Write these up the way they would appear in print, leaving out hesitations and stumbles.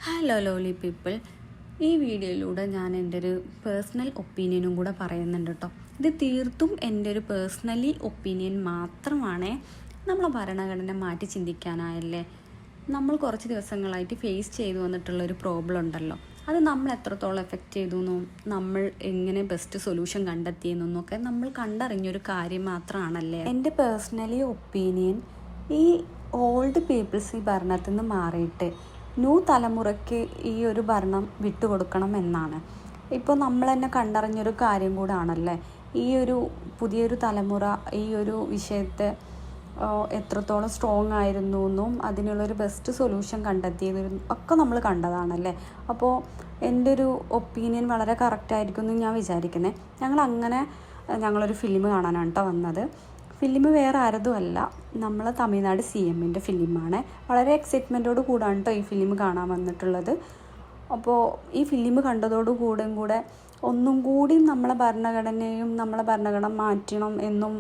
Hello lowly people, ഈ വീഡിയോയിലൂടെ ഞാൻ എൻ്റെ ഒരു പേഴ്സണൽ ഒപ്പീനിയനും കൂടെ പറയുന്നുണ്ട് കേട്ടോ. ഇത് തീർത്തും എൻ്റെ ഒരു പേഴ്സണലി ഒപ്പീനിയൻ മാത്രമാണ്. നമ്മളെ ഭരണഘടന മാറ്റി ചിന്തിക്കാനായല്ലേ നമ്മൾ കുറച്ച് ദിവസങ്ങളായിട്ട് ഫേസ് ചെയ്തു വന്നിട്ടുള്ളൊരു പ്രോബ്ലം ഉണ്ടല്ലോ. അത് നമ്മൾ എത്രത്തോളം എഫക്റ്റ് ചെയ്തു എന്നും നമ്മൾ എങ്ങനെ ബെസ്റ്റ് സൊല്യൂഷൻ കണ്ടെത്തിയെന്നൊക്കെ നമ്മൾ കണ്ടറിഞ്ഞൊരു കാര്യം മാത്രമാണല്ലേ. എൻ്റെ പേഴ്സണലി ഒപ്പീനിയൻ, ഈ ഓൾഡ് പീപ്പിൾസ് ഈ ഭരണത്തിൽ നിന്ന് മാറിയിട്ട് ന്യൂ തലമുറയ്ക്ക് ഈ ഒരു ഭരണം വിട്ടുകൊടുക്കണം എന്നാണ്. ഇപ്പോൾ നമ്മൾ തന്നെ കണ്ടറിഞ്ഞൊരു കാര്യം കൂടാണല്ലേ, ഈ ഒരു പുതിയൊരു തലമുറ ഈ ഒരു വിഷയത്തെ എത്രത്തോളം സ്ട്രോങ് ആയിരുന്നു എന്നും അതിനുള്ളൊരു ബെസ്റ്റ് സൊല്യൂഷൻ കണ്ടെത്തിയതും ഒക്കെ നമ്മൾ കണ്ടതാണല്ലേ. അപ്പോൾ എൻ്റെ ഒരു ഒപ്പീനിയൻ വളരെ കറക്റ്റായിരിക്കും എന്ന് ഞാൻ വിചാരിക്കുന്നത്. ഞങ്ങളൊരു ഫിലിം കാണാനാണ് കേട്ടോ വന്നത്. ഫിലിം വേറെ ആരതുമല്ല, നമ്മൾ തമിഴ്നാട് CMൻ്റെ ഫിലിമാണ്. വളരെ എക്സൈറ്റ്മെൻറ്റോട് കൂടാണ് കേട്ടോ ഈ ഫിലിം കാണാൻ വന്നിട്ടുള്ളത്. അപ്പോൾ ഈ ഫിലിം കണ്ടതോടുകൂടെ ഒന്നും കൂടി നമ്മളെ ഭരണഘടന മാറ്റണം എന്നും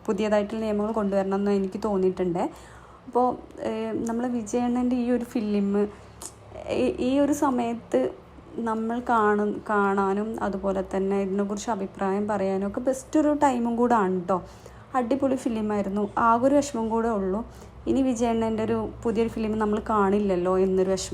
പുതിയതായിട്ടുള്ള നിയമങ്ങൾ കൊണ്ടുവരണം എന്നും എനിക്ക് തോന്നിയിട്ടുണ്ട്. അപ്പോൾ നമ്മൾ വിജയണ്ണൻ്റെ ഈ ഒരു ഫിലിം ഈ ഒരു സമയത്ത് നമ്മൾ കാണാനും അതുപോലെ തന്നെ ഇതിനെക്കുറിച്ച് അഭിപ്രായം പറയാനും ഒക്കെ ബെസ്റ്റ് ഒരു ടൈമും കൂടെ ആണ് കേട്ടോ. അടിപൊളി ഫിലിമായിരുന്നു. ആകെ ഒരു വിഷമം കൂടെ ഉള്ളൂ, ഇനി വിജയണ്ണൻ്റെ ഒരു പുതിയൊരു ഫിലിം നമ്മൾ കാണില്ലല്ലോ എന്നൊരു വിഷമം.